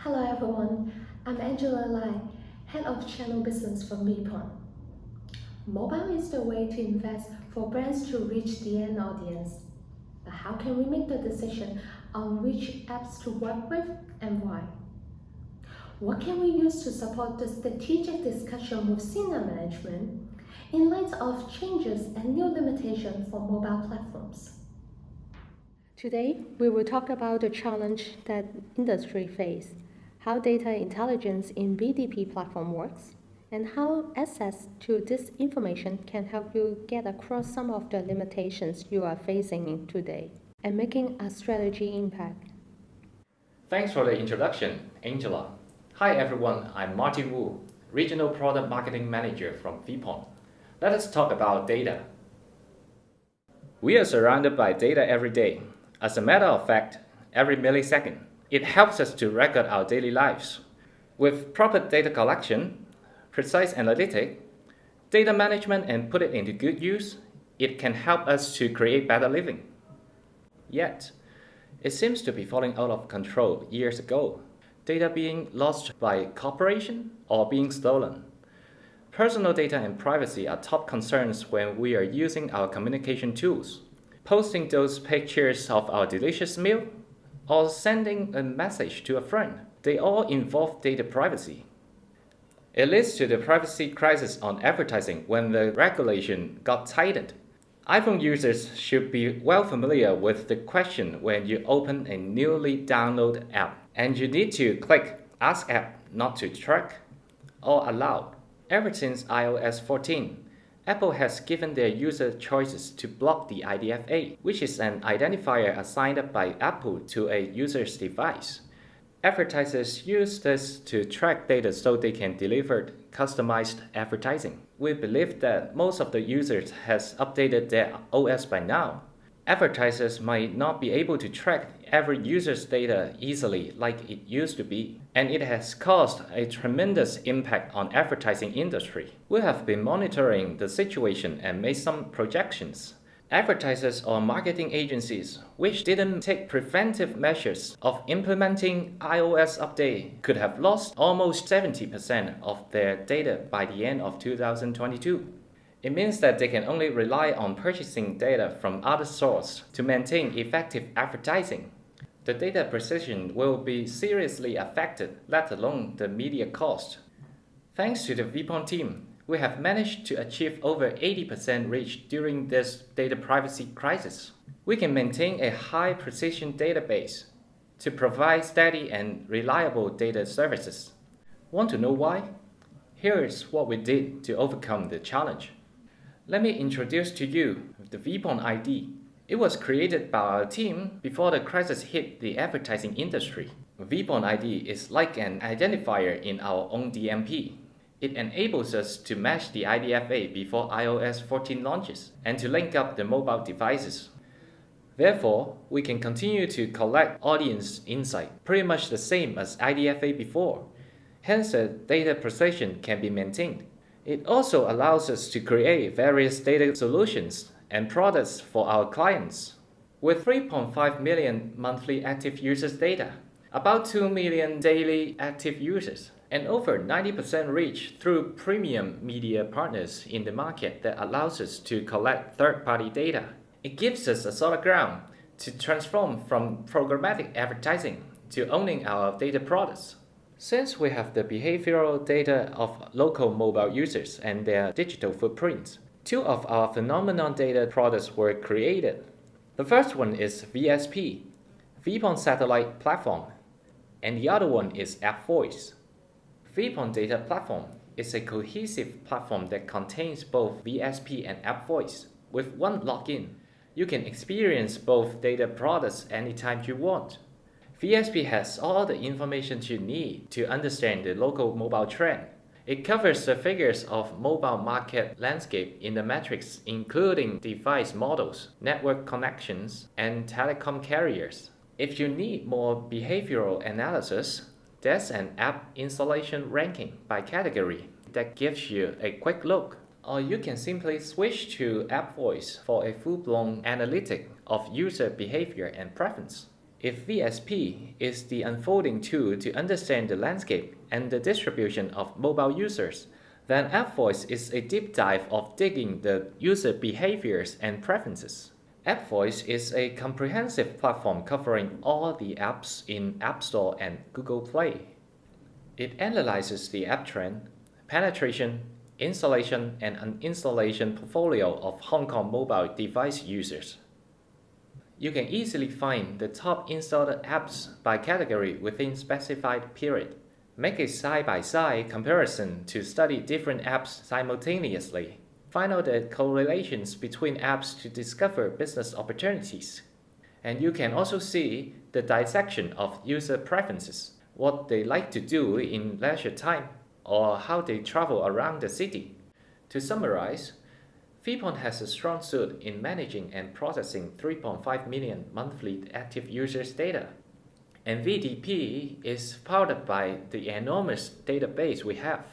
Hello everyone, I'm Angela Lai, Head of Channel Business for Vpon. Mobile is the way to invest for brands to reach the end audience. But how can we make the decision on which apps to work with and why? What can we use to support the strategic discussion with senior management in light of changes and new limitations for mobile platforms? Today, we will talk about the challenge that industry faces, how data intelligence in BDP platform works, and how access to this information can help you get across some of the limitations you are facing today and making a strategy impact. Thanks for the introduction, Angela. Hi everyone, I'm Martin Wu, Regional Product Marketing Manager from Vpon. Let us talk about data. We are surrounded by data every day. As a matter of fact, every millisecond. It helps us to record our daily lives. With proper data collection, precise analytics, data management and put it into good use, it can help us to create better living. Yet, it seems to be falling out of control years ago. Data being lost by corporation or being stolen. Personal data and privacy are top concerns when we are using our communication tools. Posting those pictures of our delicious meal, or sending a message to a friend, they all involve data privacy. It leads to the privacy crisis on advertising when the regulation got tightened. iPhone users should be well familiar with the question when you open a newly downloaded app, and you need to click Ask App Not to Track or Allow. Ever since iOS 14, Apple has given their user choices to block the IDFA, which is an identifier assigned by Apple to a user's device. Advertisers use this to track data so they can deliver customized advertising. We believe that most of the users has updated their OS by now. Advertisers might not be able to track every user's data easily like it used to be, and it has caused a tremendous impact on advertising industry. We have been monitoring the situation and made some projections. Advertisers or marketing agencies which didn't take preventive measures of implementing iOS update could have lost almost 70% of their data by the end of 2022. It means that they can only rely on purchasing data from other sources to maintain effective advertising. The data precision will be seriously affected, let alone the media cost. Thanks to the Vpon team, we have managed to achieve over 80% reach during this data privacy crisis. We can maintain a high precision database to provide steady and reliable data services. Want to know why? Here is what we did to overcome the challenge. Let me introduce to you the Vpon ID. It was created by our team before the crisis hit the advertising industry. Vpon ID is like an identifier in our own DMP. It enables us to match the IDFA before iOS 14 launches and to link up the mobile devices. Therefore, we can continue to collect audience insight, pretty much the same as IDFA before. Hence, the data precision can be maintained. It also allows us to create various data solutions and products for our clients. With 3.5 million monthly active users data, about 2 million daily active users, and over 90% reach through premium media partners in the market that allows us to collect third-party data. It gives us a solid ground to transform from programmatic advertising to owning our data products. Since we have the behavioral data of local mobile users and their digital footprints, two of our phenomenon data products were created. The first one is VSP, Vpon Satellite Platform, and the other one is App Voice. Vpon Data Platform is a cohesive platform that contains both VSP and App Voice. With one login, you can experience both data products anytime you want. VSP has all the information you need to understand the local mobile trend. It covers the figures of mobile market landscape in the metrics including device models, network connections, and telecom carriers. If you need more behavioral analysis, there's an app installation ranking by category that gives you a quick look. Or you can simply switch to App Voice for a full-blown analytic of user behavior and preference. If VSP is the unfolding tool to understand the landscape and the distribution of mobile users, then App Voice is a deep dive of digging the user behaviors and preferences. App Voice is a comprehensive platform covering all the apps in App Store and Google Play. It analyzes the app trend, penetration, installation, and uninstallation portfolio of Hong Kong mobile device users. You can easily find the top installed apps by category within specified period. Make a side-by-side comparison to study different apps simultaneously. Find out the correlations between apps to discover business opportunities. And you can also see the dissection of user preferences, what they like to do in leisure time, or how they travel around the city. To summarize, Vpon has a strong suit in managing and processing 3.5 million monthly active users' data. And VDP is powered by the enormous database we have.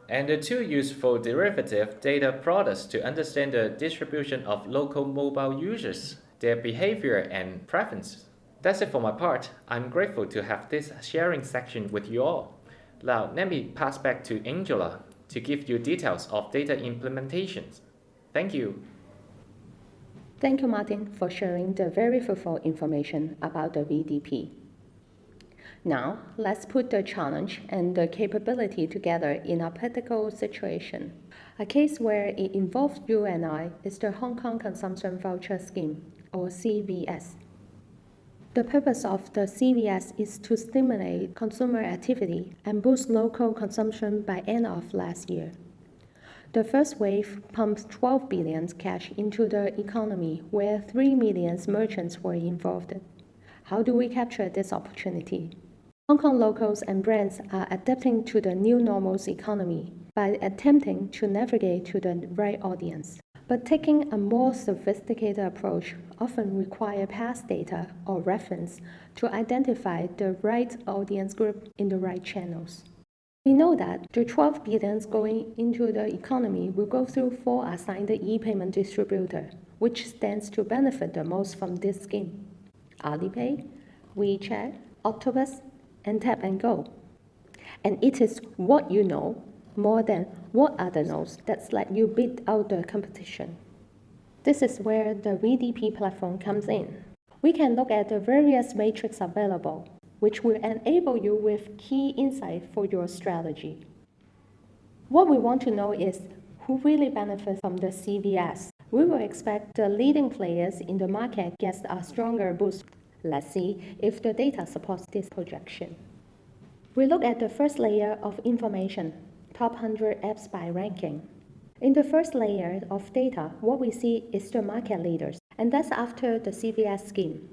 And the two useful derivative data products to understand the distribution of local mobile users, their behavior and preferences. That's it for my part. I'm grateful to have this sharing section with you all. Now let me pass back to Angela to give you details of data implementations. Thank you. Thank you, Martin, for sharing the very fruitful information about the VDP. Now, let's put the challenge and the capability together in a practical situation. A case where it involves you and I is the Hong Kong Consumption Voucher Scheme, or CVS. The purpose of the CVS is to stimulate consumer activity and boost local consumption by end of last year. The first wave pumped 12 billion cash into the economy, where 3 million merchants were involved. How do we capture this opportunity? Hong Kong locals and brands are adapting to the new normal's economy by attempting to navigate to the right audience. But taking a more sophisticated approach often requires past data or reference to identify the right audience group in the right channels. We know that the 12 billion going into the economy will go through 4 assigned e-payment distributors, which stands to benefit the most from this scheme: Alipay, WeChat, Octopus, and Tap and Go. And it is what you know more than what other knows that's let you beat out the competition. This is where the VDP platform comes in. We can look at the various metrics available, which will enable you with key insight for your strategy. What we want to know is who really benefits from the CVS. We will expect the leading players in the market get a stronger boost. Let's see if the data supports this projection. We look at the first layer of information, top 100 apps by ranking. In the first layer of data, what we see is the market leaders, and that's after the CVS scheme.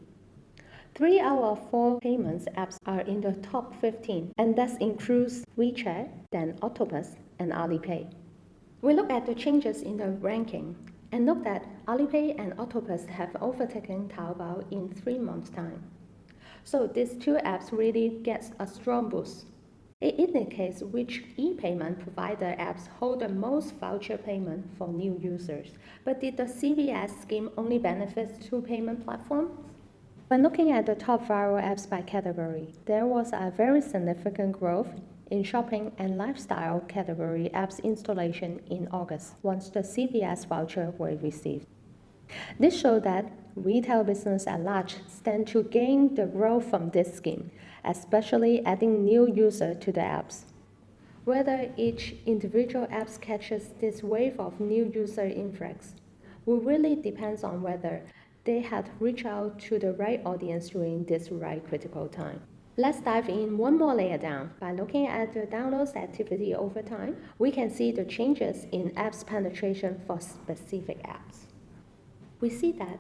3 out of 4 payments apps are in the top 15, and that includes WeChat, then Octopus, and Alipay. We look at the changes in the ranking, and note that Alipay and Octopus have overtaken Taobao in 3 months' time. So these 2 apps really get a strong boost. It indicates which e-payment provider apps hold the most voucher payment for new users. But did the CVS scheme only benefit 2 payment platforms? When looking at the top viral apps by category, there was a very significant growth in shopping and lifestyle category apps installation in August, once the CVS voucher were received. This showed that retail business at large stand to gain the growth from this scheme, especially adding new users to the apps. Whether each individual app catches this wave of new user influx will really depend on whether they had reached out to the right audience during this right critical time. Let's dive in one more layer down. By looking at the downloads activity over time, we can see the changes in apps penetration for specific apps. We see that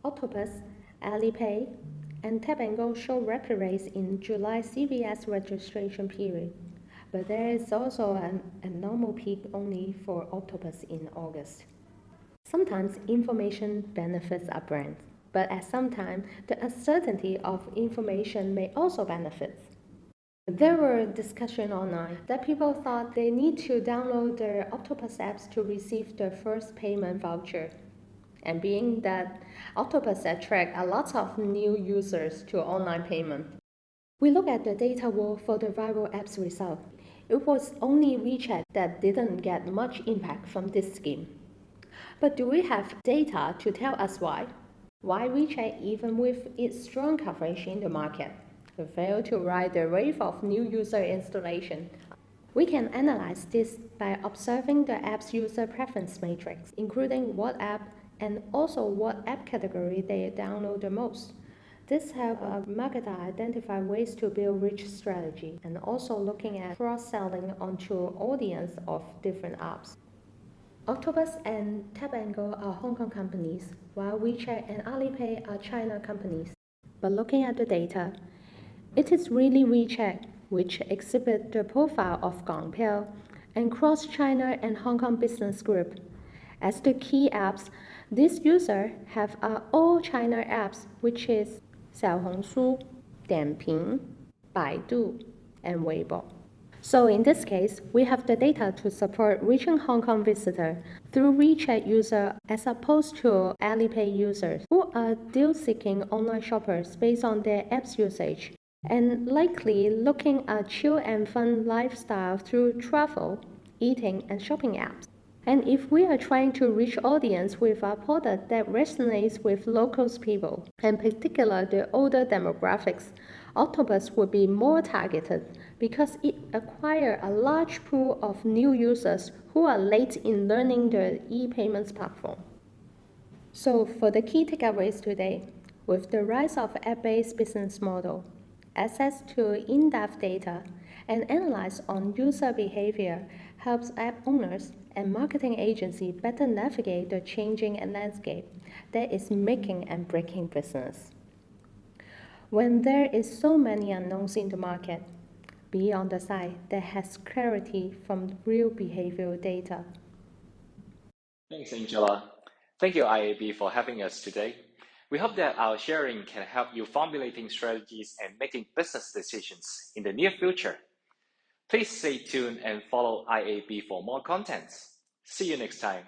Octopus, Alipay, and Tap and Go show rapid rates in July CVS registration period, but there is also an abnormal peak only for Octopus in August. Sometimes information benefits a brand, but at some time, the uncertainty of information may also benefit. There were discussions online that people thought they need to download their Octopus apps to receive their first payment voucher. And being that Octopus attract a lot of new users to online payment. We look at the data wall for the viral apps result. It was only WeChat that didn't get much impact from this scheme. But do we have data to tell us why? Why WeChat, even with its strong coverage in the market, failed to ride the wave of new user installation? We can analyze this by observing the app's user preference matrix, including what app and also what app category they download the most. This helps a marketer identify ways to build rich strategy and also looking at cross-selling onto audience of different apps. Octopus and Tap & Go are Hong Kong companies, while WeChat and Alipay are China companies. But looking at the data, it is really WeChat which exhibits the profile of Gangpiao and Cross China and Hong Kong Business Group. As the key apps, these users have all China apps, which is Xiaohongshu, Dianping, Baidu, and Weibo. So in this case, we have the data to support reaching Hong Kong visitors through WeChat users as opposed to Alipay users who are deal-seeking online shoppers based on their app's usage and likely looking at chill and fun lifestyle through travel, eating, and shopping apps. And if we are trying to reach audience with a product that resonates with local people, and particularly the older demographics, Octopus would be more targeted because it acquires a large pool of new users who are late in learning the e-payments platform. So for the key takeaways today, with the rise of app-based business model, access to in-depth data, and analyze on user behavior helps app owners and marketing agencies better navigate the changing landscape that is making and breaking business. When there is so many unknowns in the market, be on the side that has clarity from real behavioral data. Thanks, Angela. Thank you, IAB, for having us today. We hope that our sharing can help you formulating strategies and making business decisions in the near future. Please stay tuned and follow IAB for more contents. See you next time.